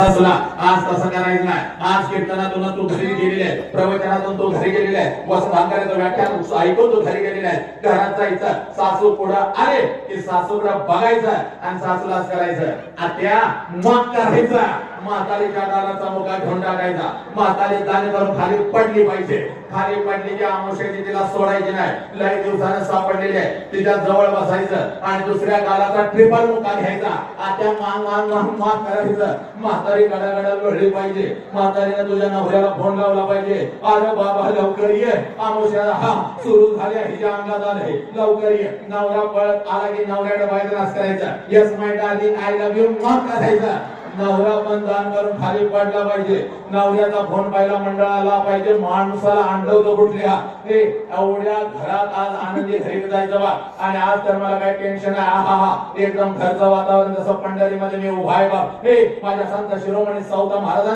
आज तसं करायचं नाही. आज कीर्तनातून तू घरी गेलेली आहे, प्रवचनातून तू घरी गेलेली आहे, वसंतांकराचं व्याख्यान ऐकून तू घरी गेलेली आहे. घरात जायचं, सासू पुढं आले की सासूकडं बघायचं आणि सासूलाच करायचं. आत्या मग करायचा. म्हातारीच्या दाराचा मुका घेऊन टाकायचा. म्हातारी दाणे करून खाली पडली पाहिजे. खाली पडली की आमुष्याची तिला सोडायची नाही. लय दिवसानं सापडलेली आहे, तिच्या जवळ बसायचं आणि दुसऱ्या गालाचा ट्रिपल मुका घ्यायचा. आत्या मांग मांग मांग मांग करायचं. म्हातारी गडागडा लोळली पाहिजे. म्हातारीने तुझ्या नवऱ्याला फोन लावला पाहिजे. अरे बाबा लवकर ये, आमुष्याला हा सुरू झाल्या, हिच्या अंगात आले, लवकर ये. नवरा पळत आला की नवऱ्याला बाहेर नाच करायचा. Yes my darling I love you मग करायचा. नवरा पण दान करून खाली पडला पाहिजे. नवऱ्याचा फोन पाहिला मंडळाला पाहिजे. माणसाला आणलं कुठल्या हे एवढ्या घरात आज आनंदी घरी जायचं बा. आणि आज तर मला काय टेन्शन आहे. हा हा एकदम घरचं वातावरण जसं पंढरीमध्ये मी उभा आहे बा. हे माझ्या संत शिरोमणी सौदा महाराज